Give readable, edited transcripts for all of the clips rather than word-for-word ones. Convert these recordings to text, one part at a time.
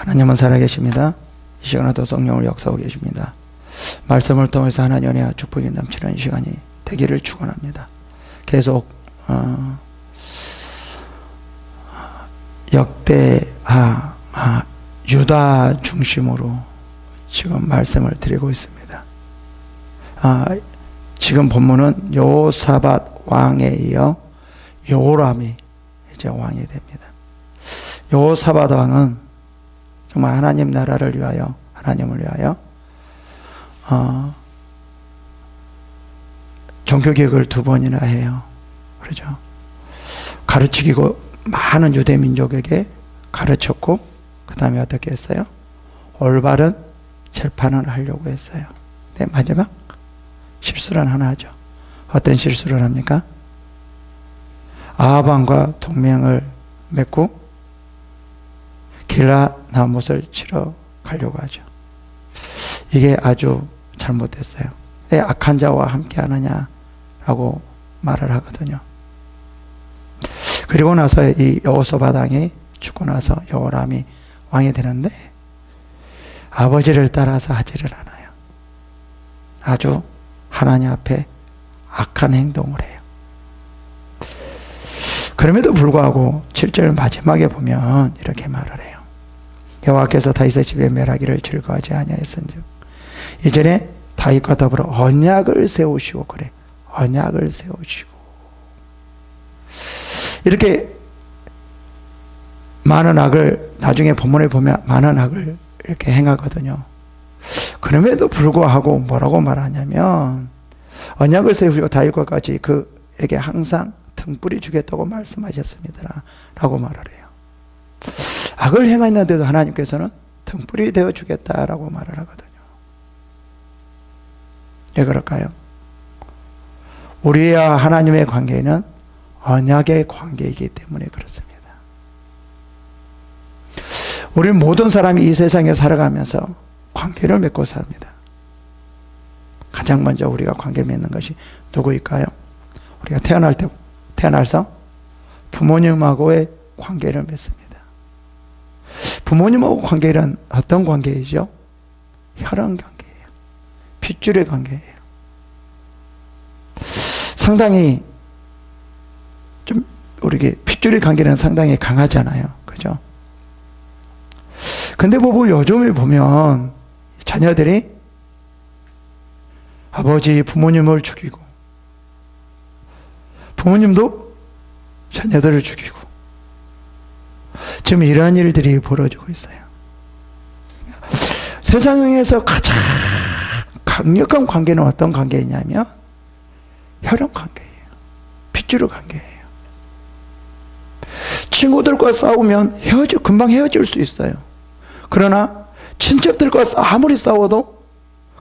하나님은 살아계십니다. 이 시간에도 성령을 역사하고 계십니다. 말씀을 통해서 하나님의 은혜와 축복이 넘치는 이 시간이 되기를 축원합니다. 계속 역대하 유다 중심으로 지금 말씀을 드리고 있습니다. 지금 본문은 여호사밧 왕에 이어 여호람이 이제 왕이 됩니다. 여호사밧 왕은 정말 하나님 나라를 위하여, 하나님을 위하여 종교개혁을 2번이나 해요. 그렇죠? 가르치고 많은 유대 민족에게 가르쳤고, 그 다음에 어떻게 했어요? 올바른 재판을 하려고 했어요. 네, 마지막 실수를 하나 하죠. 어떤 실수를 합니까? 아합왕과 동맹을 맺고 길라나못을 치러 가려고 하죠. 이게 아주 잘못됐어요. 왜 악한 자와 함께 하느냐라고 말을 하거든요. 그리고 나서 이 여호사밧 왕이 죽고 나서 여호람이 왕이 되는데 아버지를 따라서 하지를 않아요. 아주 하나님 앞에 악한 행동을 해요. 그럼에도 불구하고 7절 마지막에 보면 이렇게 말을 해요. 여호와께서 다윗의 집에 멸하기를 즐거워하지 아니하였은즉 이전에 다윗과 더불어 언약을 세우시고, 그래, 언약을 세우시고, 이렇게 많은 악을 나중에 본문에 보면 많은 악을 이렇게 행하거든요. 그럼에도 불구하고 뭐라고 말하냐면 언약을 세우시고 다윗과 같이 그에게 항상 등불이 주겠다고 말씀하셨습니다 라고 말을 해요. 악을 행했는데도 하나님께서는 등불이 되어 주겠다라고 말을 하거든요. 왜 그럴까요? 우리와 하나님의 관계는 언약의 관계이기 때문에 그렇습니다. 우리 모든 사람이 이 세상에 살아가면서 관계를 맺고 삽니다. 가장 먼저 우리가 관계를 맺는 것이 누구일까요? 우리가 태어나서 부모님하고의 관계를 맺습니다. 부모님하고 관계는 어떤 관계이죠? 혈연 관계예요. 핏줄의 관계예요. 상당히 좀 우리 핏줄의 관계는 상당히 강하잖아요. 그죠? 근데 요즘에 보면 자녀들이 아버지, 부모님을 죽이고 부모님도 자녀들을 죽이고 지금 이러한 일들이 벌어지고 있어요. 세상에서 가장 강력한 관계는 어떤 관계이냐면 혈연 관계예요. 핏줄 관계예요. 친구들과 싸우면 금방 헤어질 수 있어요. 그러나 친척들과 아무리 싸워도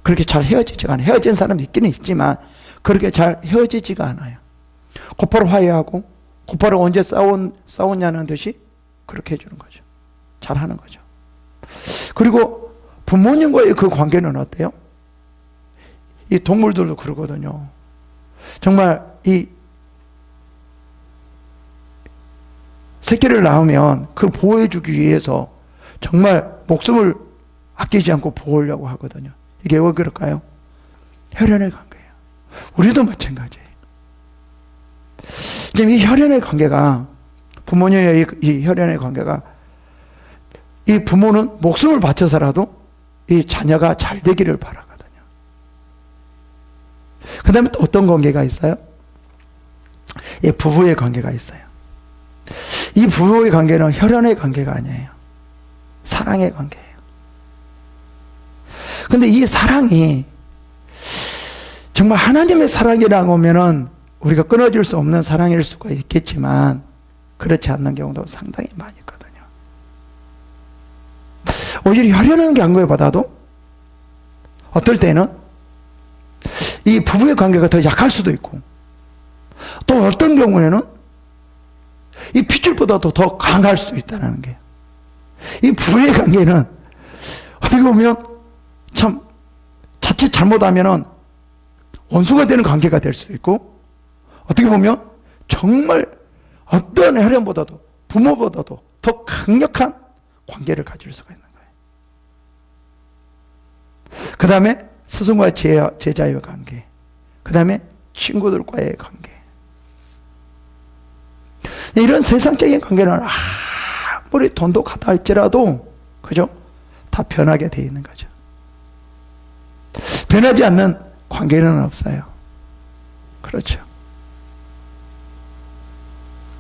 그렇게 잘 헤어지지가 않아요. 헤어진 사람도 있기는 있지만 그렇게 잘 헤어지지가 않아요. 곧바로 화해하고 곧바로 언제 싸웠냐는 듯이 그렇게 해주는 거죠. 잘하는 거죠. 그리고 부모님과의 그 관계는 어때요? 이 동물들도 그러거든요. 정말 이 새끼를 낳으면 그 보호해주기 위해서 정말 목숨을 아끼지 않고 보호하려고 하거든요. 이게 왜 그럴까요? 혈연의 관계예요. 우리도 마찬가지예요. 지금 이 혈연의 관계가, 부모님의 이 혈연의 관계가, 이 부모는 목숨을 바쳐서라도 이 자녀가 잘 되기를 바라거든요. 그 다음에 또 어떤 관계가 있어요? 이 부부의 관계가 있어요. 이 부부의 관계는 혈연의 관계가 아니에요. 사랑의 관계예요. 근데 이 사랑이 정말 하나님의 사랑이라고 하면은 우리가 끊어질 수 없는 사랑일 수가 있겠지만 그렇지 않는 경우도 상당히 많이 있거든요. 오히려 혈연의 관계보다도 어떨 때는 이 부부의 관계가 더 약할 수도 있고 또 어떤 경우에는 이 핏줄보다도 더 강할 수도 있다는 게, 이 부부의 관계는 어떻게 보면 참 자칫 잘못하면은 원수가 되는 관계가 될 수도 있고, 어떻게 보면 정말 어떤 혈연보다도 부모보다도 더 강력한 관계를 가질 수가 있는 거예요. 그 다음에 스승과 제자의 관계, 그 다음에 친구들과의 관계. 이런 세상적인 관계는 아무리 돈독하다 할지라도, 그죠? 다 변하게 되어 있는 거죠. 변하지 않는 관계는 없어요. 그렇죠.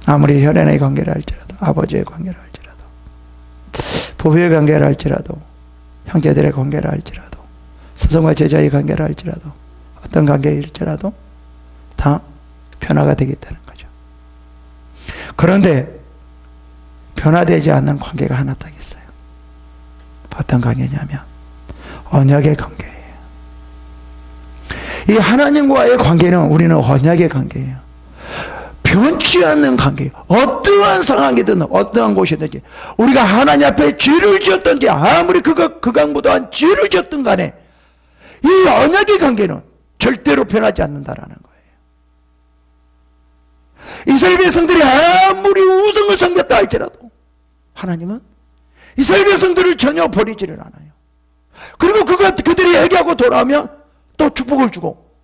아무리 혈연의 관계를 할지라도, 아버지의 관계를 할지라도, 부부의 관계를 할지라도, 형제들의 관계를 할지라도, 스승과 제자의 관계를 할지라도, 어떤 관계일지라도 다 변화가 되겠다는 거죠. 그런데 변화되지 않는 관계가 하나 딱 있어요. 어떤 관계냐면 언약의 관계예요. 이 하나님과의 관계는 우리는 언약의 관계예요. 변치 않는 관계예요. 어떠한 상황이든 어떠한 곳이든지 우리가 하나님 앞에 죄를 지었든지 아무리 극악무도한 죄를 지었든 간에 이 언약의 관계는 절대로 변하지 않는다라는 거예요. 이스라엘 백성들이 아무리 우상을 섬겼다 할지라도 하나님은 이스라엘 백성들을 전혀 버리지를 않아요. 그리고 그들이 회개하고 돌아오면 또 축복을 주고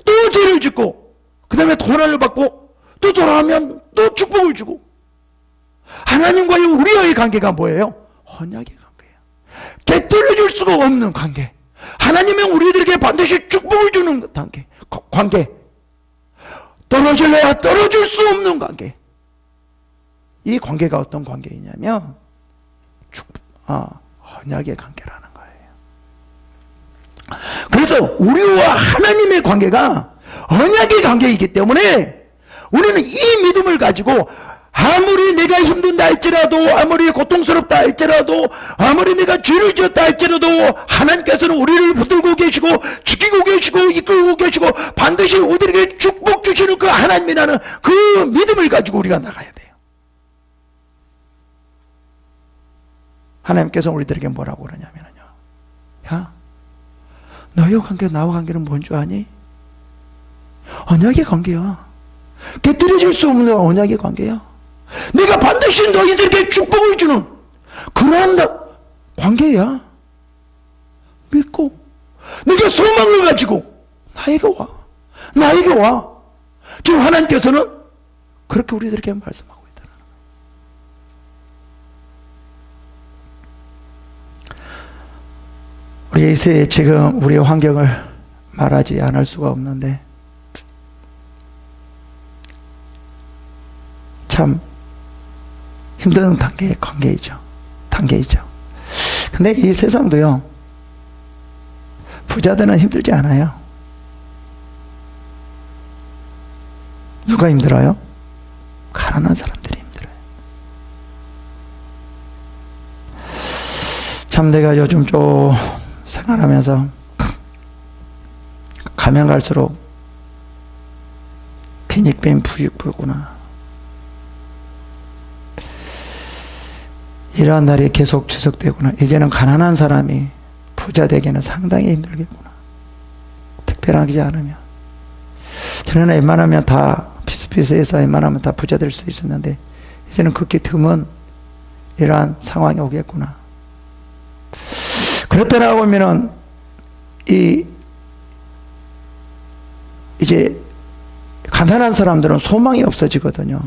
또 죄를 짓고 그 다음에 고난을 받고 또 돌아오면 또 축복을 주고. 하나님과의 우리의 관계가 뭐예요? 언약의 관계예요. 깨뜨려 줄 수가 없는 관계. 하나님은 우리들에게 반드시 축복을 주는 관계. 떨어질래야 떨어질 수 없는 관계. 이 관계가 어떤 관계이냐면 언약의 관계라는 거예요. 그래서 우리와 하나님의 관계가 언약의 관계이기 때문에 우리는 이 믿음을 가지고 아무리 내가 힘든다 할지라도, 아무리 고통스럽다 할지라도, 아무리 내가 죄를 지었다 할지라도 하나님께서는 우리를 붙들고 계시고 지키고 계시고 이끌고 계시고 반드시 우리에게 축복 주시는 그 하나님이라는 그 믿음을 가지고 우리가 나가야 돼요. 하나님께서 우리들에게 뭐라고 그러냐면요, 야, 너의 관계 나와 관계는 뭔 줄 아니? 언약의 관계야. 깨뜨려질 수 없는 언약의 관계야. 내가 반드시 너희들에게 축복을 주는 그러한 관계야. 믿고 내가 소망을 가지고 나에게 와. 지금 하나님께서는 그렇게 우리들에게 말씀하고 있다는 거예요. 우리 이세 지금 우리의 환경을 말하지 않을 수가 없는데 참 힘든 관계이죠. 근데 이 세상도요, 부자들은 힘들지 않아요. 누가 힘들어요? 가난한 사람들이 힘들어요. 참 내가 요즘 좀 생활하면서 가면 갈수록 빈익빈 부익부구나, 이러한 날이 계속 지속되구나. 이제는 가난한 사람이 부자 되기는 상당히 힘들겠구나. 특별하지 않으면. 전에는 웬만하면 다 비슷비슷해서 웬만하면 다 부자 될 수 있었는데 이제는 극히 드문 이러한 상황이 오겠구나. 그렇다라고 하면은 이제 가난한 사람들은 소망이 없어지거든요.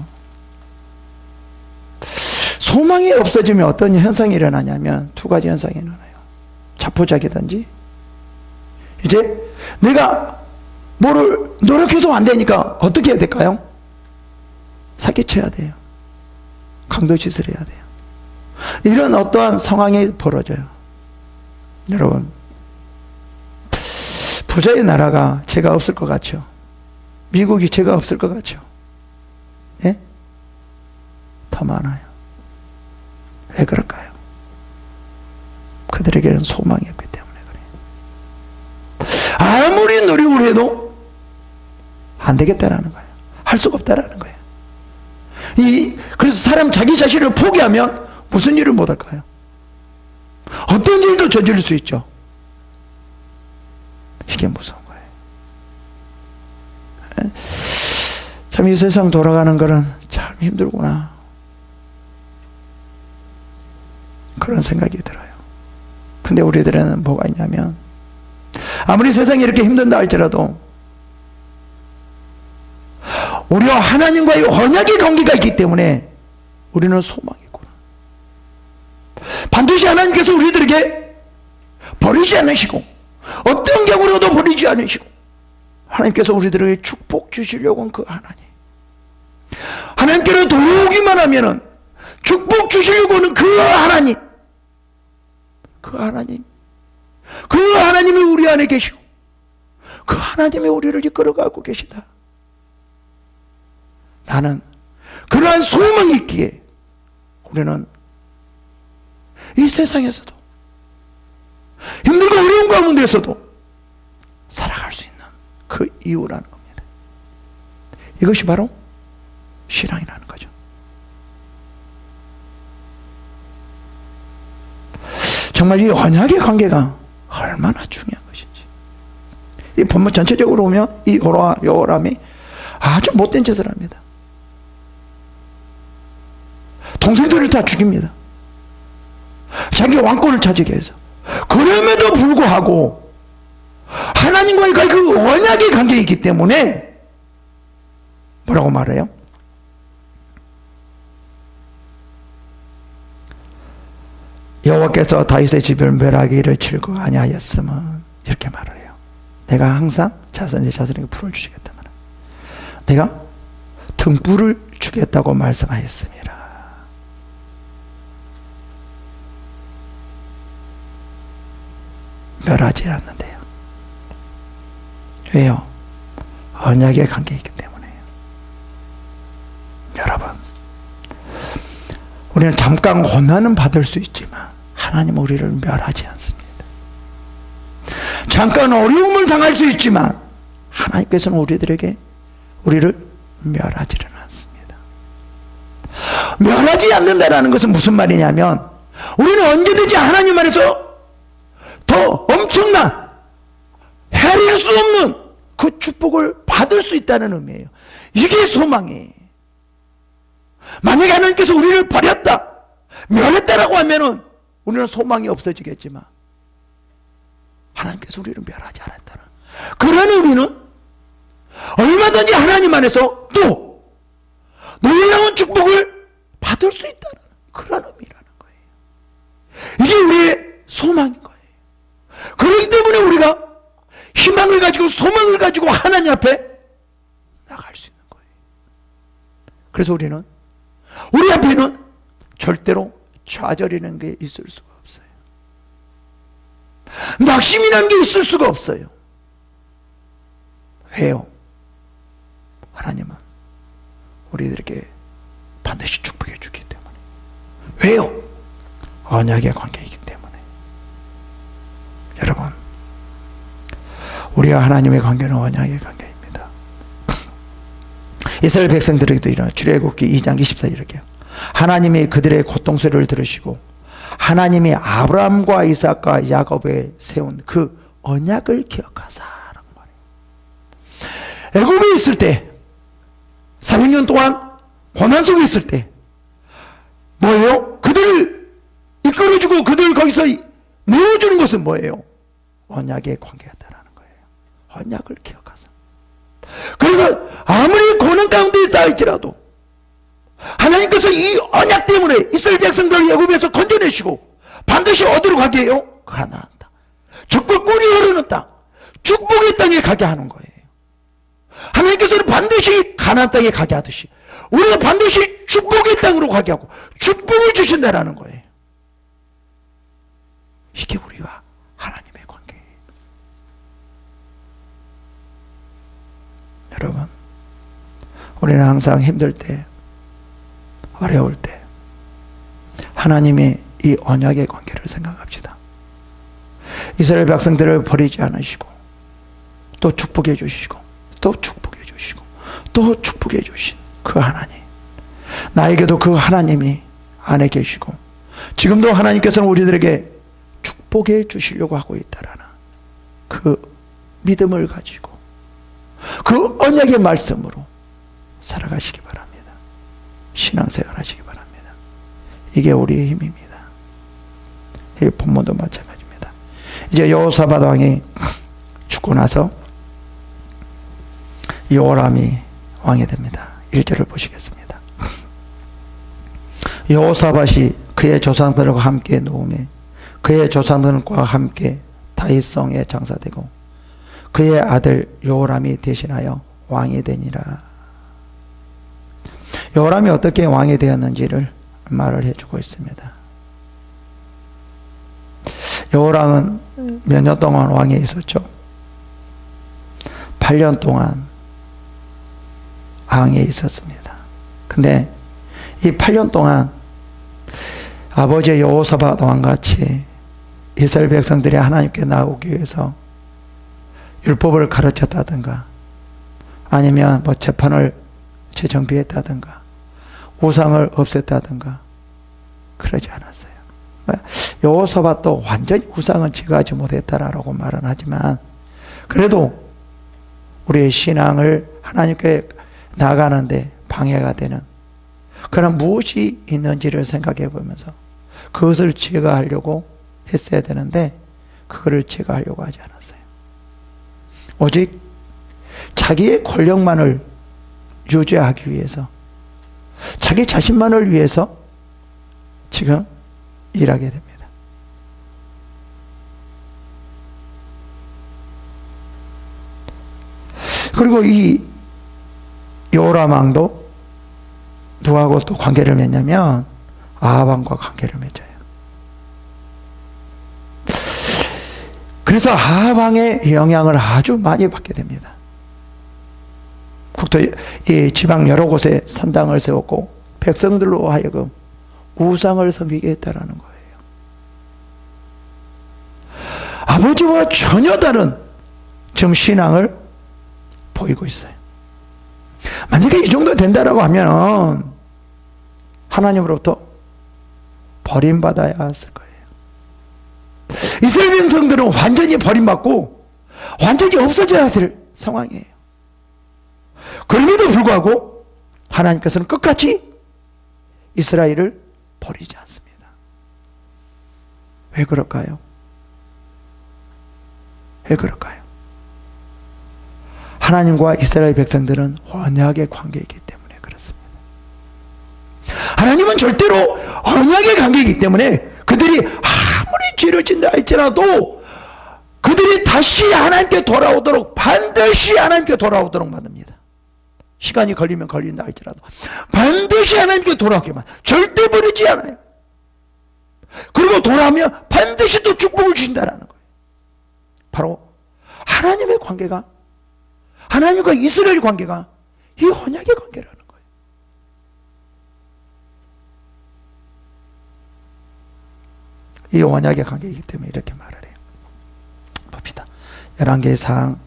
소망이 없어지면 어떤 현상이 일어나냐면 두 가지 현상이 일어나요. 자포자기든지, 이제 내가 뭐를 노력해도 안 되니까 어떻게 해야 될까요? 사기쳐야 돼요. 강도짓을 해야 돼요. 이런 어떠한 상황이 벌어져요. 여러분, 부자의 나라가 죄가 없을 것 같죠? 미국이 죄가 없을 것 같죠? 예? 더 많아요. 왜 그럴까요? 그들에게는 소망이 없기 때문에 그래요. 아무리 노력을 해도 안 되겠다라는 거예요. 할 수가 없다라는 거예요. 그래서 사람 자기 자신을 포기하면 무슨 일을 못 할까요? 어떤 일도 저지를 수 있죠. 이게 무서운 거예요. 참 이 세상 돌아가는 거는 참 힘들구나, 그런 생각이 들어요. 근데 우리들은 뭐가 있냐면 아무리 세상이 이렇게 힘든다 할지라도 우리와 하나님과의 언약의 관계가 있기 때문에 우리는 소망이 있구나. 반드시 하나님께서 우리들에게 버리지 않으시고 어떤 경우로도 버리지 않으시고 하나님께서 우리들에게 축복 주시려고 한 그 하나님, 하나님께로 돌아오기만 하면은 축복 주시려고 하는 그 하나님, 그 하나님이 우리 안에 계시고 그 하나님이 우리를 이끌어가고 계시다. 나는 그러한 소망이 있기에 우리는 이 세상에서도 힘들고 어려운 가운데서도 살아갈 수 있는 그 이유라는 겁니다. 이것이 바로 신앙이라는 거죠. 정말 이 언약의 관계가 얼마나 중요한 것인지. 이 본문 전체적으로 보면 이 여호람이 아주 못된 짓을 합니다. 동생들을 다 죽입니다. 자기 왕권을 차지하기 위해서. 그럼에도 불구하고 하나님과의 그 언약의 관계가 있기 때문에 뭐라고 말해요? 여호와께서 다윗의 집을 멸하기를 즐거워 아니하였음은 이렇게 말을 해요. 내가 항상 자손에게 풀을 주시겠다. 내가 등불을 주겠다고 말씀하였습니다. 멸하지 않는데요. 왜요? 언약의 관계이기 때문에요. 여러분, 우리는 잠깐 고난은 받을 수 있지만 하나님은 우리를 멸하지 않습니다. 잠깐 어려움을 당할 수 있지만 하나님께서는 우리를 멸하지는 않습니다. 멸하지 않는다라는 것은 무슨 말이냐면 우리는 언제든지 하나님 안에서 더 엄청난 헤아릴 수 없는 그 축복을 받을 수 있다는 의미예요. 이게 소망이에요. 만약에 하나님께서 우리를 버렸다, 멸했다라고 하면은 우리는 소망이 없어지겠지만 하나님께서 우리를 멸하지 않았다는 그런 의미는 얼마든지 하나님 안에서 또 놀라운 축복을 받을 수 있다는 그런 의미라는 거예요. 이게 우리의 소망인 거예요. 그렇기 때문에 우리가 희망을 가지고 소망을 가지고 하나님 앞에 나갈 수 있는 거예요. 그래서 우리 앞에는 절대로 좌절이라는 게 있을 수가 없어요. 낙심이라는 게 있을 수가 없어요. 왜요? 하나님은 우리들에게 반드시 축복해 주기 때문에. 왜요? 언약의 관계이기 때문에. 여러분, 우리와 하나님의 관계는 언약의 관계입니다. 이스라엘 백성들에게도 이런 출애굽기 2장 24절 이렇게 하나님이 그들의 고통소리를 들으시고 하나님이 아브라함과 이삭과 야곱에 세운 그 언약을 기억하사라는 말이에요. 애굽에 있을 때 400년 동안 고난 속에 있을 때 뭐예요? 그들을 이끌어주고 그들을 거기서 내어주는 것은 뭐예요? 언약의 관계였다라는 거예요. 언약을 기억하사. 그래서 아무리 고난 가운데 있다 할지라도 하나님께서 이 언약 때문에 이스라엘 백성들을 애굽에서 건져내시고 반드시 어디로 가게 해요? 가나안 땅. 적과 꿀이 흐르는 땅, 축복의 땅에 가게 하는 거예요. 하나님께서는 반드시 가나안 땅에 가게 하듯이 우리가 반드시 축복의 땅으로 가게 하고 축복을 주신다라는 거예요. 이게 우리와 하나님의 관계예요. 여러분, 우리는 항상 힘들 때, 어려울 때 하나님의 이 언약의 관계를 생각합시다. 이스라엘 백성들을 버리지 않으시고 또 축복해 주시고 또 축복해 주시고 또 축복해 주신 그 하나님, 나에게도 그 하나님이 안에 계시고 지금도 하나님께서는 우리들에게 축복해 주시려고 하고 있다라는 그 믿음을 가지고 그 언약의 말씀으로 살아가시기 바랍니다. 신앙생활 하시기 바랍니다. 이게 우리의 힘입니다. 이 본문도 마찬가지입니다. 이제 여호사밧 왕이 죽고 나서 여호람이 왕이 됩니다. 1절을 보시겠습니다. 여호사밧이 그의 조상들과 함께 누우매 그의 조상들과 함께 다윗성에 장사되고 그의 아들 여호람이 대신하여 왕이 되니라. 여호람이 어떻게 왕이 되었는지를 말을 해주고 있습니다. 여호람은 몇 년 동안 왕에 있었죠? 8년 동안 왕에 있었습니다. 근데 이 8년 동안 아버지 여호사밧 왕같이 이스라엘 백성들이 하나님께 나오기 위해서 율법을 가르쳤다든가 아니면 뭐 재판을 재정비했다든가 우상을 없앴다든가 그러지 않았어요. 여호사밧도 완전히 우상은 제거하지 못했다라고 말은 하지만 그래도 우리의 신앙을 하나님께 나가는데 방해가 되는 그런 무엇이 있는지를 생각해 보면서 그것을 제거하려고 했어야 되는데 그거를 제거하려고 하지 않았어요. 오직 자기의 권력만을 유지하기 위해서 자기 자신만을 위해서 지금 일하게 됩니다. 그리고 이 여호람 왕도 누구하고 또 관계를 맺냐면 아합 왕과 관계를 맺어요. 그래서 아합 왕의 영향을 아주 많이 받게 됩니다. 국토 이 지방 여러 곳에 산당을 세웠고 백성들로 하여금 우상을 섬기게 했다라는 거예요. 아버지와 전혀 다른 지금 신앙을 보이고 있어요. 만약에 이 정도 된다라고 하면 하나님으로부터 버림받아야 했을 거예요. 이스라엘 백성들은 완전히 버림받고 완전히 없어져야 될 상황이에요. 그럼에도 불구하고 하나님께서는 끝까지 이스라엘을 버리지 않습니다. 왜 그럴까요? 왜 그럴까요? 하나님과 이스라엘 백성들은 언약의 관계이기 때문에 그렇습니다. 하나님은 절대로 언약의 관계이기 때문에 그들이 아무리 죄를 짓는다 할지라도 그들이 다시 하나님께 돌아오도록 반드시 하나님께 돌아오도록 만듭니다. 시간이 걸리면 걸린다 할지라도 반드시 하나님께 돌아오기만 절대 버리지 않아요. 그리고 돌아오면 반드시 또 축복을 주신다는 거예요. 바로 하나님의 관계가 하나님과 이스라엘 관계가 이 언약의 관계라는 거예요. 이 언약의 관계이기 때문에 이렇게 말을 해요. 봅시다. 열왕기상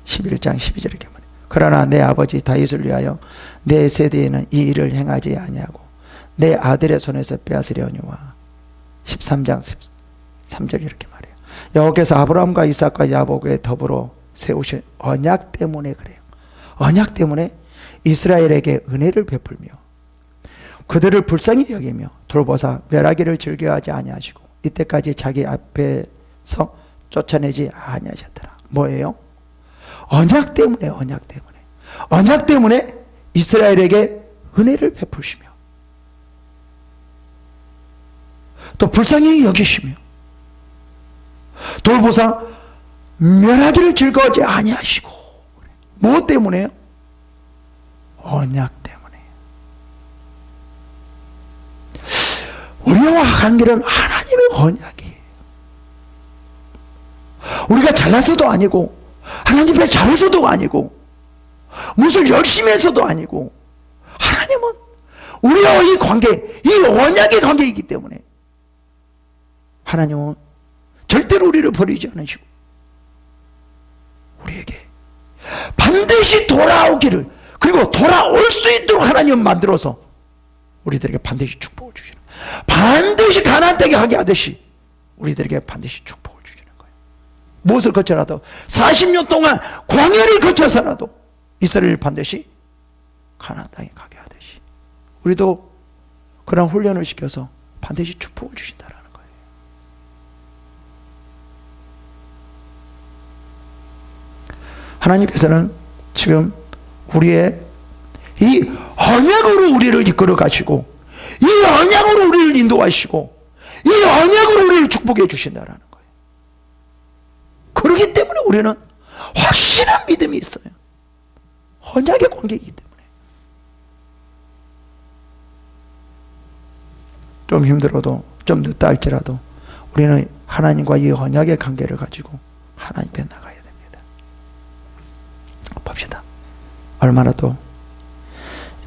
11장 12절 이렇게 말해요. 그러나 내 아버지 다윗을 위하여 내 세대에는 이 일을 행하지 아니하고 내 아들의 손에서 빼앗으려니와 13장 13절 이렇게 말해요. 여호와께서 아브라함과 이삭과 야곱에 더불어 세우신 언약 때문에 그래요. 언약 때문에 이스라엘에게 은혜를 베풀며 그들을 불쌍히 여기며 돌보사 멸하기를 즐겨하지 아니하시고 이때까지 자기 앞에서 쫓아내지 아니하셨더라. 뭐예요? 언약 때문에 언약 때문에 언약 때문에 이스라엘에게 은혜를 베푸시며 또 불쌍히 여기시며 돌보사 멸하기를 즐거워하지 아니하시고 무엇 때문에요? 언약 때문에. 우리와 관계는 하나님의 언약이에요. 우리가 잘나서도 아니고 하나님 앞에 잘해서도 아니고 무슨 열심히 해서도 아니고 하나님은 우리와 이 관계, 이 언약의 관계이기 때문에 하나님은 절대로 우리를 버리지 않으시고 우리에게 반드시 돌아오기를 그리고 돌아올 수 있도록 하나님은 만들어서 우리들에게 반드시 축복을 주시는 거예요. 반드시 가나안 땅에 가게 하듯이 우리들에게 반드시 축복을 주시는 거예요. 무엇을 거쳐라도 40년 동안 광야를 거쳐서라도 이스라엘을 반드시 가나안 땅에 가게 하듯이 우리도 그런 훈련을 시켜서 반드시 축복을 주신다라는 거예요. 하나님께서는 지금 우리의 이 언약으로 우리를 이끌어 가시고, 이 언약으로 우리를 인도하시고, 이 언약으로 우리를 축복해 주신다라는 거예요. 그렇기 때문에 우리는 확실한 믿음이 있어요. 언약의 관계이기 때문에. 좀 힘들어도, 좀 늦다 할지라도 우리는 하나님과 이 언약의 관계를 가지고 하나님께 나가야 됩니다. 봅시다. 얼마나 또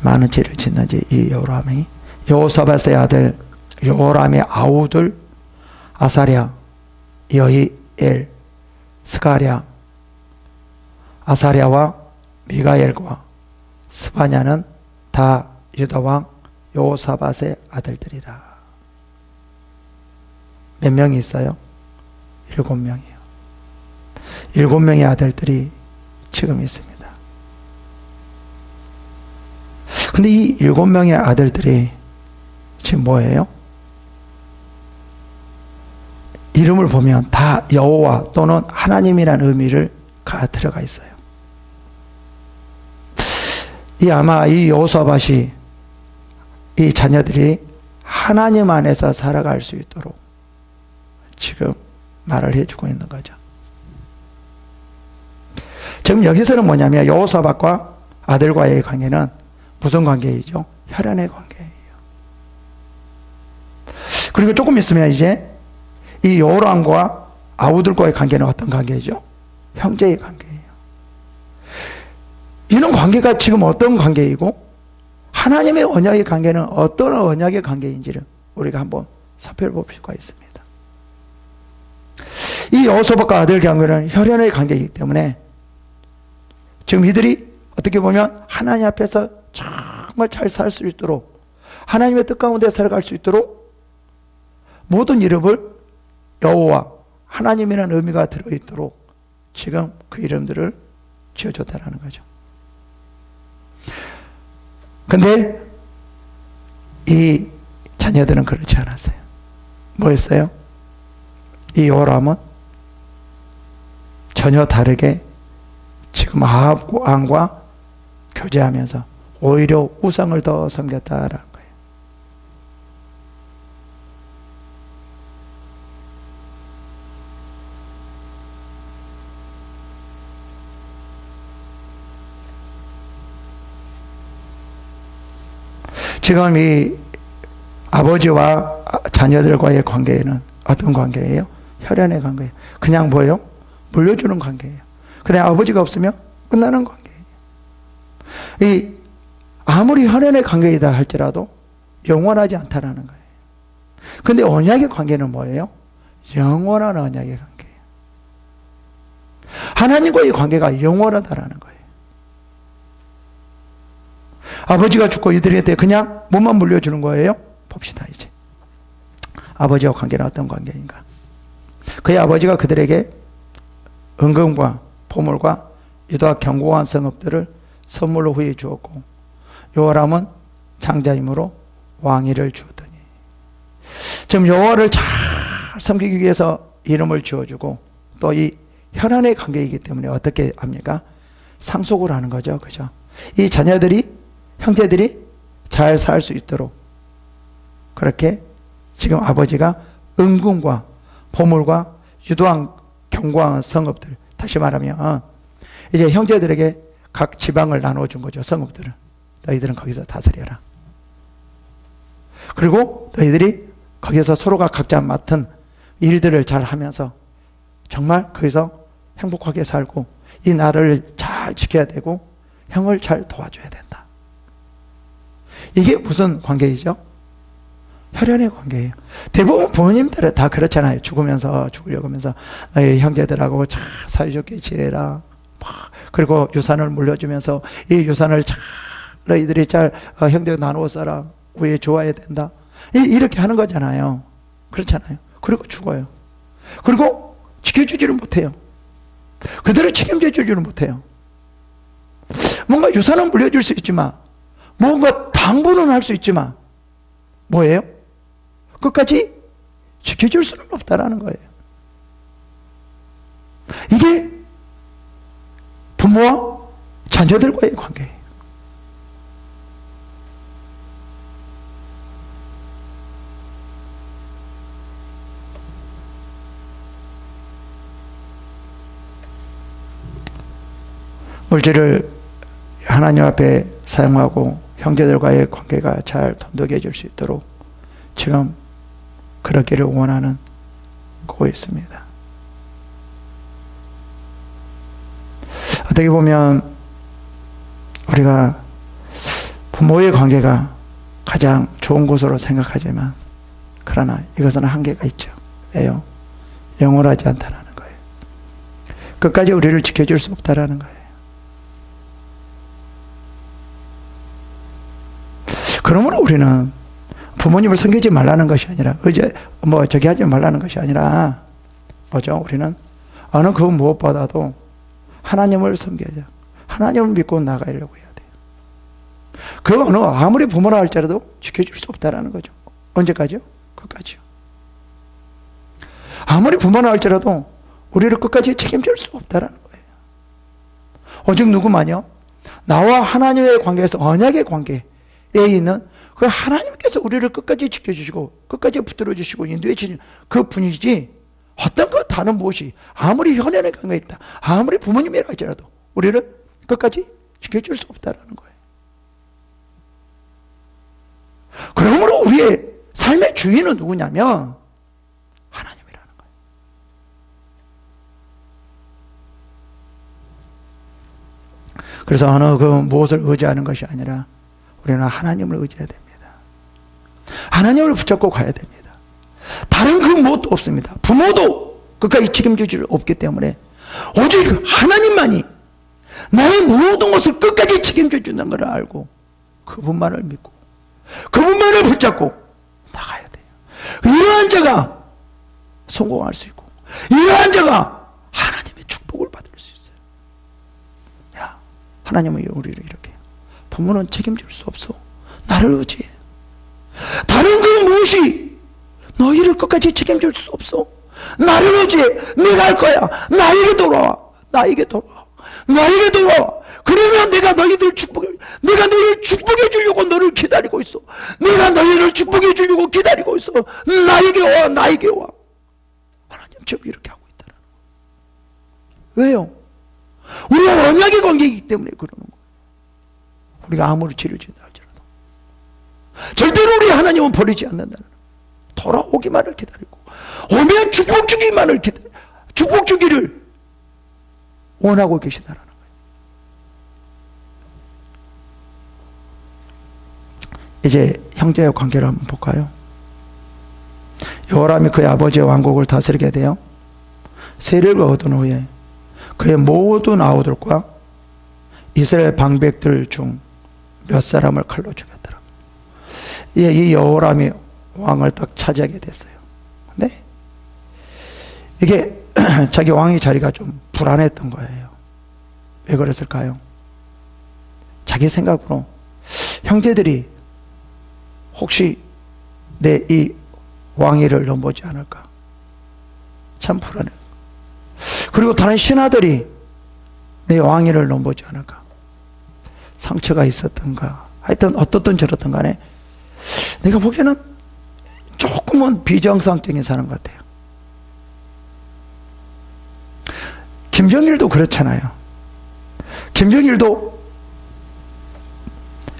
많은 죄를 짓는지. 이 여호람이, 여호사밧의 아들 여호람의 아우들 아사랴, 여히엘, 스가랴, 아사랴와 미가엘과 스바냐는 다 유다왕 여호사밧의 아들들이라. 몇 명이 있어요? 7명이에요. 7명의 아들들이 지금 있습니다. 근데 이 7명의 아들들이 지금 뭐예요? 이름을 보면 다 여호와 또는 하나님이라는 의미를 들어가 있어요. 아마 이 여호사밧이, 이 자녀들이 하나님 안에서 살아갈 수 있도록 지금 말을 해주고 있는 거죠. 지금 여기서는 뭐냐면 여호사밧과 아들과의 관계는 무슨 관계이죠? 혈연의 관계예요. 그리고 조금 있으면 이제 이 여호람과 아우들과의 관계는 어떤 관계죠? 형제의 관계예요. 이런 관계가 지금 어떤 관계이고, 하나님의 언약의 관계는 어떤 언약의 관계인지를 우리가 한번 살펴볼 수가 있습니다. 이 여호사밧과 아들 관계는 혈연의 관계이기 때문에 지금 이들이 어떻게 보면 하나님 앞에서 정말 잘 살 수 있도록, 하나님의 뜻 가운데 살아갈 수 있도록 모든 이름을 여호와 하나님이라는 의미가 들어있도록 지금 그 이름들을 지어줬다라는 거죠. 근데 이 자녀들은 그렇지 않았어요. 뭐였어요? 이 여호람은 전혀 다르게 지금 아합 왕과 교제하면서 오히려 우상을 더 섬겼다라는 거예요. 지금 이 아버지와 자녀들과의 관계는 어떤 관계예요? 혈연의 관계예요. 그냥 뭐예요? 물려주는 관계예요. 그냥 아버지가 없으면 끝나는 관계예요. 아무리 혈연의 관계이다 할지라도 영원하지 않다라는 거예요. 근데 언약의 관계는 뭐예요? 영원한 언약의 관계예요. 하나님과의 관계가 영원하다라는 거예요. 아버지가 죽고 이들한테 그냥 몸만 물려주는 거예요? 봅시다 이제. 아버지와 관계는 어떤 관계인가? 그의 아버지가 그들에게 은금과 보물과 유다 견고한 성읍들을 선물로 후에 주었고, 여호람은 장자이므로 왕위를 주었더니. 지금 여호와를 잘 섬기기 위해서 이름을 지어주고, 또 이 혈연의 관계이기 때문에 어떻게 합니까? 상속을 하는 거죠. 그죠? 이 자녀들이, 형제들이 잘 살 수 있도록 그렇게 지금 아버지가 은금과 보물과 유도한 견고한 성읍들, 다시 말하면 이제 형제들에게 각 지방을 나눠준 거죠. 성읍들을. 너희들은 거기서 다스려라. 그리고 너희들이 거기서 서로가 각자 맡은 일들을 잘 하면서 정말 거기서 행복하게 살고 이 나라를 잘 지켜야 되고 형을 잘 도와줘야 된다. 이게 무슨 관계이죠? 혈연의 관계예요. 대부분 부모님들은 다 그렇잖아요. 죽으려고 하면서 너희 형제들하고 잘 사이좋게 지내라. 그리고 유산을 물려주면서 이 유산을 잘 너희들이 잘 형제가 나누어 써라. 후에 좋아야 된다. 이렇게 하는 거잖아요. 그렇잖아요. 그리고 죽어요. 그리고 지켜주지를 못해요. 그들을 책임져 주지를 못해요. 뭔가 유산은 물려줄 수 있지만, 뭔가 당부는 할 수 있지만, 뭐예요? 끝까지 지켜줄 수는 없다라는 거예요. 이게 부모와 자녀들과의 관계예요. 물질을 하나님 앞에 사용하고 형제들과의 관계가 잘 돈독해질 수 있도록 지금 그러기를 원하는 고 있습니다. 어떻게 보면 우리가 부모의 관계가 가장 좋은 곳으로 생각하지만 그러나 이것은 한계가 있죠. 왜요? 영원하지 않다는 거예요. 끝까지 우리를 지켜줄 수 없다라는 거예요. 그러므로 우리는 부모님을 섬기지 말라는 것이 아니라 저기 하지 말라는 것이 아니라 뭐죠? 우리는 어느 그 무엇보다도 하나님을 섬겨야, 하나님을 믿고 나가려고 해야 돼요. 그 어느 아무리 부모라 할지라도 지켜줄 수 없다라는 거죠. 언제까지요? 끝까지요. 아무리 부모라 할지라도 우리를 끝까지 책임질 수 없다라는 거예요. 오직 누구만요? 나와 하나님의 관계에서 언약의 관계에 있는 그 하나님께서 우리를 끝까지 지켜주시고 끝까지 붙들어 주시고 인도해 주신 그 분이지 어떤 그 다른 무엇이 아무리 현연의 관계가 있다, 아무리 부모님이라 할지라도 우리를 끝까지 지켜줄 수 없다라는 거예요. 그러므로 우리의 삶의 주인은 누구냐면 하나님이라는 거예요. 그래서 어느 그 무엇을 의지하는 것이 아니라 우리는 하나님을 의지해야 됩니다. 하나님을 붙잡고 가야 됩니다. 다른 그 무엇도 없습니다. 부모도 끝까지 책임질 수 없기 때문에 오직 하나님만이 나의 모든 것을 끝까지 책임져 준다는 걸 알고 그분만을 믿고 그분만을 붙잡고 나가야 돼요. 이러한 자가 성공할 수 있고 이러한 자가 하나님의 축복을 받을 수 있어요. 야, 하나님은 우리를 이렇게 해요. 부모는 책임질 수 없어. 나를 의지해. 다른 그 무엇이 너희를 끝까지 책임질 수 없어. 나를 의지해. 내가 할 거야. 나에게 돌아와. 나에게 돌아와. 나에게 돌아와. 그러면 내가 너희를 축복해 주려고 너를 기다리고 있어. 내가 너희를 축복해 주려고 기다리고 있어. 나에게 와. 나에게 와. 하나님 지금 이렇게 하고 있다는 거예요. 왜요? 우리가 언약의 관계이기 때문에 그러는 거예요. 우리가 아무리 치료진다 할지라도 절대로 우리 하나님은 버리지 않는다는, 돌아오기만을 기다리고 오면 축복 주기만을 축복 주기를 원하고 계시다라는 거예요. 이제 형제의 관계를 한번 볼까요? 여호람이 그의 아버지의 왕국을 다스리게 되어 세력을 얻은 후에 그의 모든 아우들과 이스라엘 방백들 중 몇 사람을 칼로 죽였더라. 이 여호람이 왕을 딱 차지하게 됐어요. 근데 이게 자기 왕의 자리가 좀 불안했던 거예요. 왜 그랬을까요? 자기 생각으로 형제들이 혹시 내 이 왕위를 넘보지 않을까? 참 불안해요. 그리고 다른 신하들이 내 왕위를 넘보지 않을까? 상처가 있었던가, 하여튼 어떻든 저렇든 간에 내가 보기에는 조금은 비정상적인 사람 같아요. 김정일도 그렇잖아요. 김정일도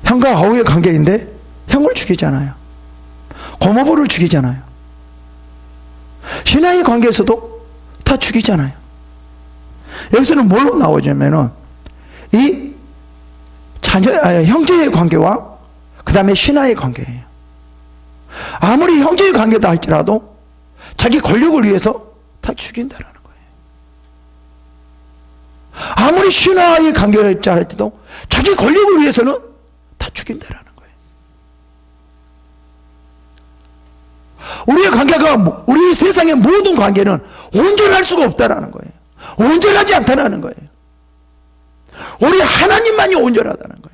형과 아우의 관계인데 형을 죽이잖아요. 고모부를 죽이잖아요. 신하의 관계에서도 다 죽이잖아요. 여기서는 뭘로 나오냐면은 이 형제의 관계와 그 다음에 신하의 관계예요. 아무리 형제의 관계다 할지라도 자기 권력을 위해서 다 죽인다라는 거예요. 아무리 신하의 관계였다 할지라도 자기 권력을 위해서는 다 죽인다라는 거예요. 우리의 관계가, 우리 세상의 모든 관계는 온전할 수가 없다라는 거예요. 온전하지 않다라는 거예요. 우리 하나님만이 온전하다는 거예요.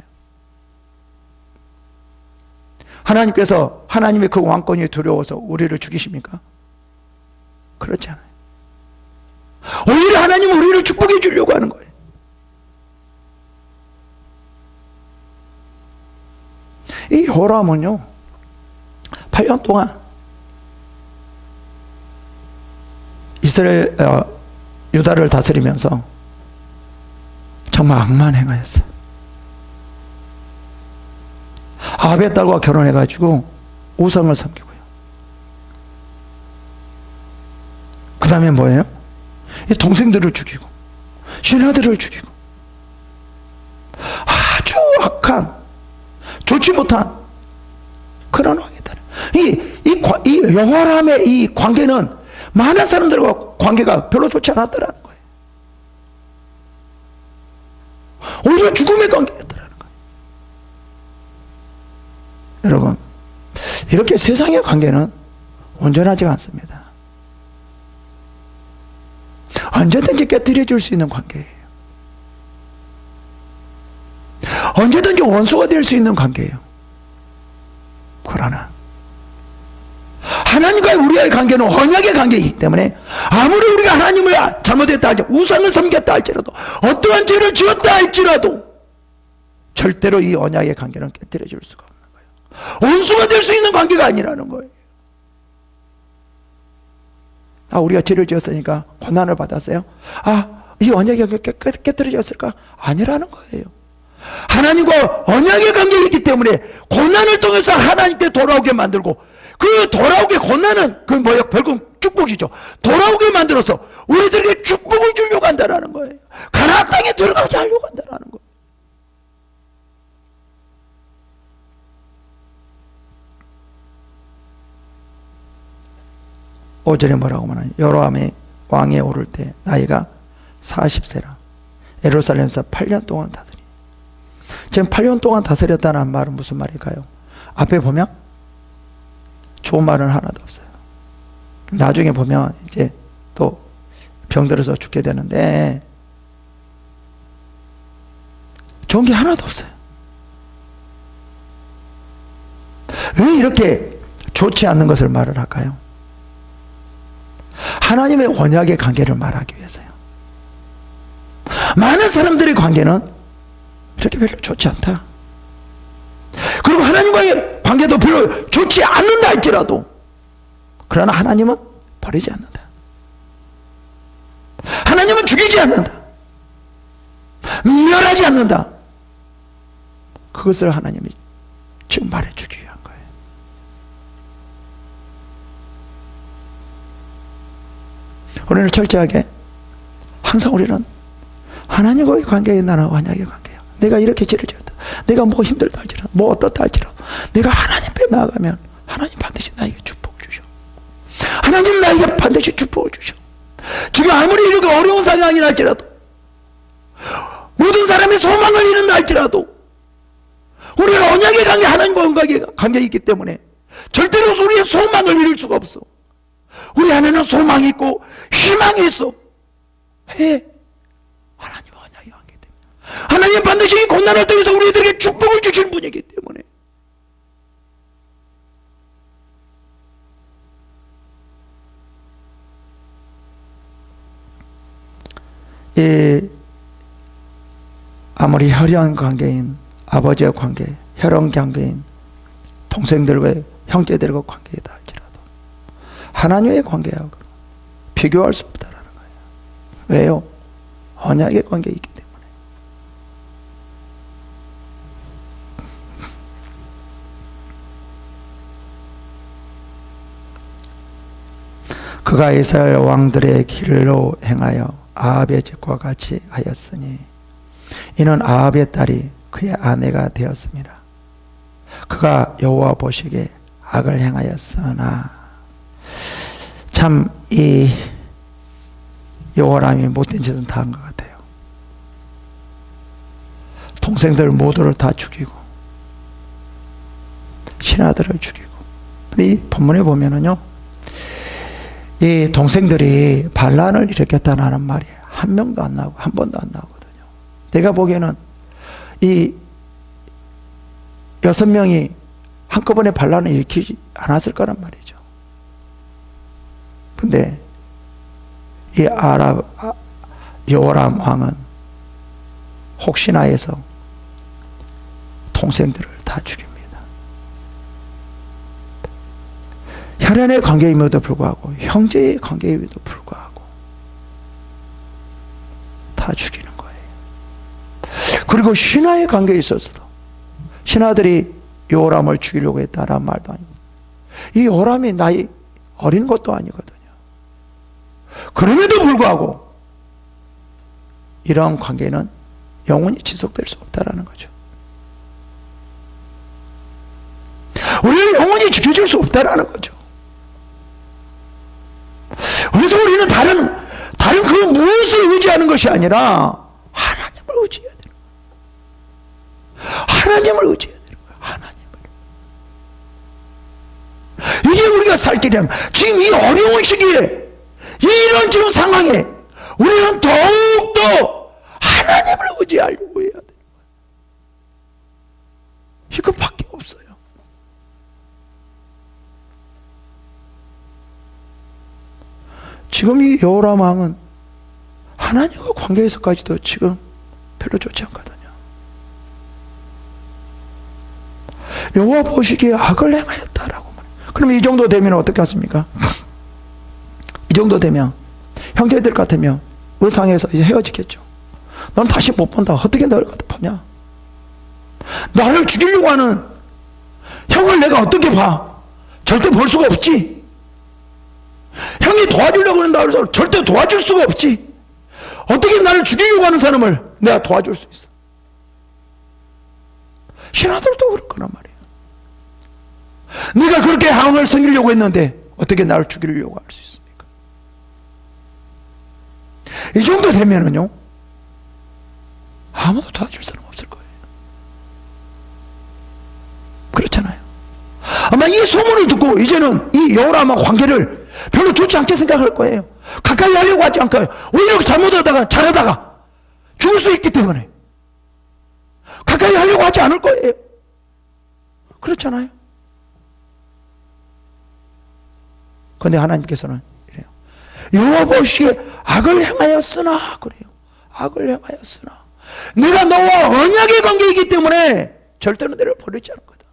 하나님께서 하나님의 그 왕권이 두려워서 우리를 죽이십니까? 그렇지 않아요. 오히려 하나님은 우리를 축복해 주려고 하는 거예요. 이 요람은요 8년 동안 이스라엘 유다를 다스리면서 정말 악만 행하였어요. 아합의 딸과 결혼해가지고 우상을 섬기고요. 그 다음에 뭐예요? 이 동생들을 죽이고 신하들을 죽이고 아주 악한 좋지 못한 그런 왕이다. 이 여호람의 이 관계는 많은 사람들과 관계가 별로 좋지 않았더라는 거예요. 오히려 죽음의 관계였더라는 거예요. 여러분, 이렇게 세상의 관계는 온전하지 않습니다. 언제든지 깨뜨려 줄 수 있는 관계예요. 언제든지 원수가 될 수 있는 관계예요. 그러나 하나님과의 우리의 관계는 언약의 관계이기 때문에 아무리 우리가 하나님을 잘못했다 할지라도 우상을 섬겼다 할지라도 어떠한 죄를 지었다 할지라도 절대로 이 언약의 관계는 깨뜨려 줄 수가 없는 거예요. 원수가 될 수 있는 관계가 아니라는 거예요. 우리가 죄를 지었으니까 고난을 받았어요. 이 언약의 관계가 깨뜨려졌을까? 아니라는 거예요. 하나님과 언약의 관계이기 때문에 고난을 통해서 하나님께 돌아오게 만들고 그 돌아오게 고난은 그 뭐야? 결국 축복이죠. 돌아오게 만들어서 우리들에게 축복을 주려고 한다는 거예요. 가나안 땅에 들어가게 하려고 한다는 거예요. 오절에 뭐라고 말하냐? 여로함이 왕에 오를 때 나이가 40세라 예루살렘에서 8년 동안 다스리. 지금 8년 동안 다스렸다는 말은 무슨 말일까요? 앞에 보면 좋은 말은 하나도 없어요. 나중에 보면 이제 또 병들어서 죽게 되는데 좋은 게 하나도 없어요. 왜 이렇게 좋지 않는 것을 말을 할까요? 하나님의 언약의 관계를 말하기 위해서요. 많은 사람들의 관계는 이렇게 별로 좋지 않다. 그리고 하나님과의 관계도 별로 좋지 않는다 할지라도 그러나 하나님은 버리지 않는다. 하나님은 죽이지 않는다. 멸하지 않는다. 그것을 하나님이 지금 말해주기 위한 거예요. 우리는 철저하게 항상 우리는 하나님과의 관계에 나는 언약의 관계야. 내가 이렇게 죄를 지었다. 내가 뭐 힘들다 할지라도 뭐 어떻다 할지라도 내가 하나님 앞에 나아가면 하나님 반드시 나에게 축복 주셔. 하나님 나에게 반드시 축복을 주셔. 지금 아무리 이렇게 어려운 상황이라 할지라도 모든 사람이 소망을 잃는다 할지라도 우리는 언약의 관계 하나님과 언약의 관계에 있기 때문에 절대로 우리의 소망을 잃을 수가 없어. 우리 안에는 소망이 있고 희망이 있어. 하나님과 언약의 관계 때문에 하나님 반드시 이 고난을 통해서 우리들에게 축복을 주시는 분이기 때문에 아무리 혈연 관계인 아버지의 관계, 혈연 관계인 동생들과 형제들과 관계이다 할지라도 하나님의 관계하고 비교할 수 없다라는 거예요. 왜요? 언약의 관계이기 때문에. 그가 이스라엘 왕들의 길로 행하여 아합의 집과 같이 하였으니 이는 아합의 딸이 그의 아내가 되었습니다. 그가 여호와 보시기에 악을 행하였으나 참 이 여호람이 못된 짓은 다 한 것 같아요. 동생들 모두를 다 죽이고 신하들을 죽이고. 이 본문에 보면은요, 이 동생들이 반란을 일으켰다는 말이 한 명도 안 나오고 한 번도 안 나오거든요. 내가 보기에는 이 6명이 한꺼번에 반란을 일으키지 않았을 거란 말이죠. 근데 이 여호람 왕은 혹시나 해서 동생들을 다 죽입니다. 혈연의 관계임에도 불구하고, 형제의 관계임에도 불구하고 다 죽이는 거예요. 그리고 신하의 관계에 있어서도 신하들이 요람을 죽이려고 했다라는 말도 아니고, 이 요람이 나이 어린 것도 아니거든요. 그럼에도 불구하고 이러한 관계는 영원히 지속될 수 없다라는 거죠. 우리는 영원히 지켜줄 수 없다라는 거죠. 그래서 우리는 다른 그 무엇을 의지하는 것이 아니라 하나님을 의지해야 되는 거예요. 하나님을 의지해야 되는 거예요. 하나님을. 이게 우리가 살 길이란 거예요. 지금 이 어려운 시기에, 이런 지금 상황에 우리는 더욱더 하나님을 의지하려고 해야 되는 거예요. 이것밖에 없어요. 지금 이 여호람 왕은 하나님과 관계에서까지도 지금 별로 좋지 않거든요. 여호와 보시기에 악을 행하였다라고 말해요. 그럼 이 정도 되면 어떻게 하십니까? 이 정도 되면 형제들 같으면 의상에서 이제 헤어지겠죠. 넌 다시 못 본다. 어떻게 너를 갖다 보냐? 나를 죽이려고 하는 형을 내가 어떻게 봐? 절대 볼 수가 없지. 형이 도와주려고 한다 그래서 절대 도와줄 수가 없지. 어떻게 나를 죽이려고 하는 사람을 내가 도와줄 수 있어? 신하들도 그럴 거란 말이에요. 네가 그렇게 왕을 섬기려고 했는데 어떻게 나를 죽이려고 할 수 있습니까? 이 정도 되면은요, 아무도 도와줄 사람 없을 거예요. 그렇잖아요. 아마 이 소문을 듣고 이제는 이 여호람과 관계를 별로 좋지 않게 생각할 거예요. 가까이 하려고 하지 않고요. 오히려 잘못하다가 잘하다가 죽을 수 있기 때문에 가까이 하려고 하지 않을 거예요. 그렇잖아요. 그런데 하나님께서는 이래요. 여호와 보시기에 악을 행하였으나, 그래요. 악을 행하였으나 내가 너와 언약의 관계이기 때문에 절대로 너를 버리지 않을 거다.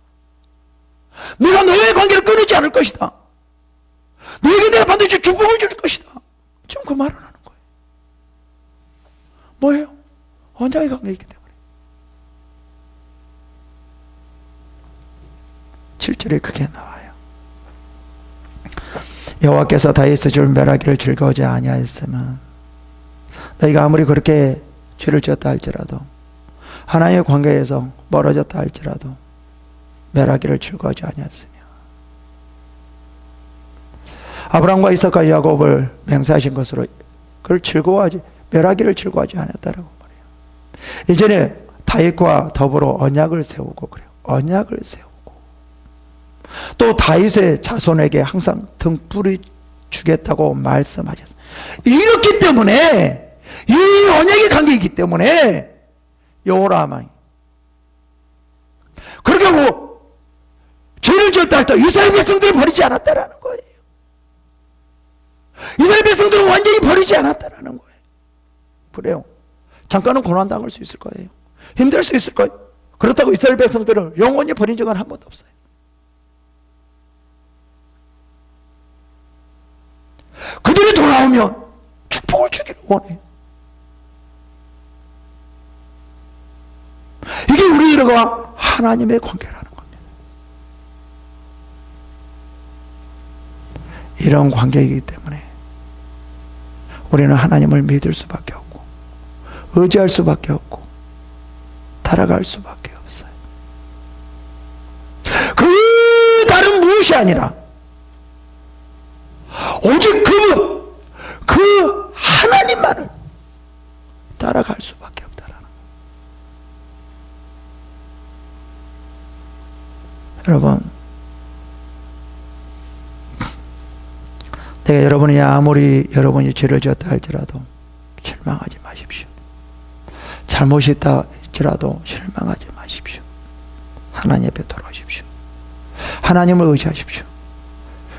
내가 너의 관계를 끊지 않을 것이다. 너에게 내가 반드시 축복을 줄 것이다. 지금 그 말을 하는 거예요. 뭐예요? 언약의 관계이기 때문에. 7절에 그게 나와요. 여호와께서 다윗의 줄 멸하기를 즐거워하지 아니하였으면, 너희가 아무리 그렇게 죄를 지었다 할지라도, 하나님의 관계에서 멀어졌다 할지라도 멸하기를 즐거워하지 아니하였으며, 아브라함과 이삭과 야곱을 맹세하신 것으로 그걸 즐거워하지, 멸하기를 즐거워하지 않았다라고 말해요. 이전에 다윗과 더불어 언약을 세우고 그래요. 언약을 세우고 또 다윗의 자손에게 항상 등불이 주겠다고 말씀하셨어요. 이렇기 때문에, 이 언약의 관계이기 때문에 여호람 왕이 그렇게 하고 죄를 지었다 할 때 이스라엘 백성들을 버리지 않았다라는 거예요. 이스라엘 백성들은 완전히 버리지 않았다라는 거예요. 그래요. 잠깐은 고난당할 수 있을 거예요. 힘들 수 있을 거예요. 그렇다고 이스라엘 백성들을 영원히 버린 적은 한 번도 없어요. 그들이 돌아오면 축복을 주기를 원해요. 이게 우리들과 하나님의 관계라는 겁니다. 이런 관계이기 때문에 우리는 하나님을 믿을 수밖에 없고, 의지할 수밖에 없고, 따라갈 수밖에 없어요. 그 다른 무엇이 아니라 오직 그분, 그 하나님만을 따라갈 수밖에 없다라는 거예요. 여러분, 내가 여러분이 아무리 여러분이 죄를 지었다 할지라도 실망하지 마십시오. 잘못이 있다 할지라도 실망하지 마십시오. 하나님 앞에 돌아오십시오. 하나님을 의지하십시오.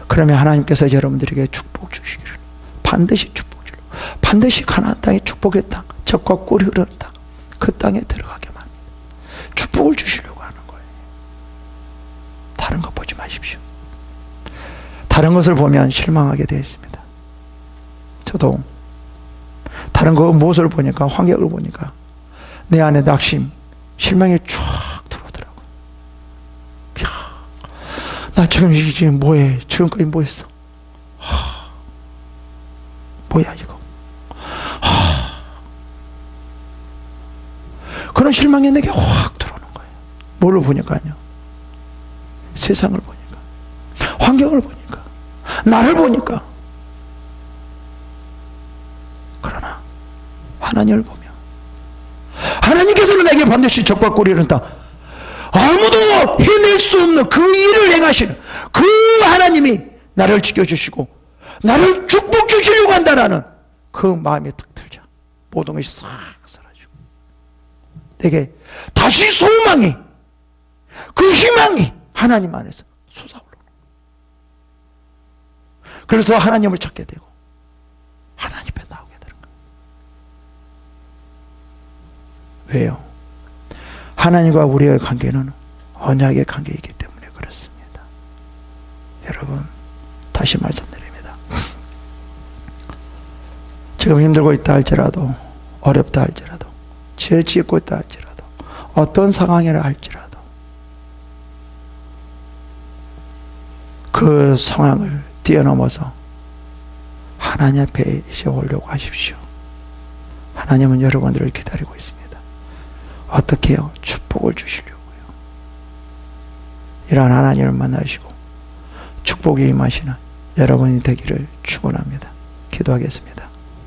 그러면 하나님께서 여러분들에게 축복 주시기를, 반드시 축복 주려, 반드시 가나안 땅의 축복의 땅, 젖과 꿀이 흐르는 땅, 그 땅에 들어가게 합니다. 축복을 주시려고 하는 거예요. 다른 거 보지 마십시오. 다른 것을 보면 실망하게 되어 있습니다. 저도 다른 그 무엇을 보니까, 환경을 보니까 내 안에 낙심, 실망이 쫙 들어오더라고요. 야, 나 지금 뭐해? 지금까지 뭐 했어? 뭐야 이거? 그런 실망이 내게 확 들어오는 거예요. 뭐를 보니까요? 세상을 보니까, 환경을 보니까, 나를 보니까. 그러나 하나님을 보며, 하나님께서는 내게 반드시 적과 꿀이를 다 아무도 해낼 수 없는 그 일을 행하시는 그 하나님이 나를 지켜주시고 나를 축복 주시려고 한다라는 그 마음이 딱 들자 모든 것이 싹 사라지고 내게 다시 소망이, 그 희망이 하나님 안에서 솟아오르는 거예요. 그래서 하나님을 찾게 되고 하나님 앞에 나오게 되는 거예요. 왜요? 하나님과 우리의 관계는 언약의 관계이기 때문에 그렇습니다. 여러분, 다시 말씀드립니다. 지금 힘들고 있다 할지라도, 어렵다 할지라도, 죄 짓고 있다 할지라도, 어떤 상황이라 할지라도 그 상황을 뛰어넘어서 하나님 앞에 이제 오려고 하십시오. 하나님은 여러분들을 기다리고 있습니다. 어떻게 해요? 축복을 주시려고요. 이러한 하나님을 만나시고 축복이 임하시는 여러분이 되기를 축원합니다. 기도하겠습니다.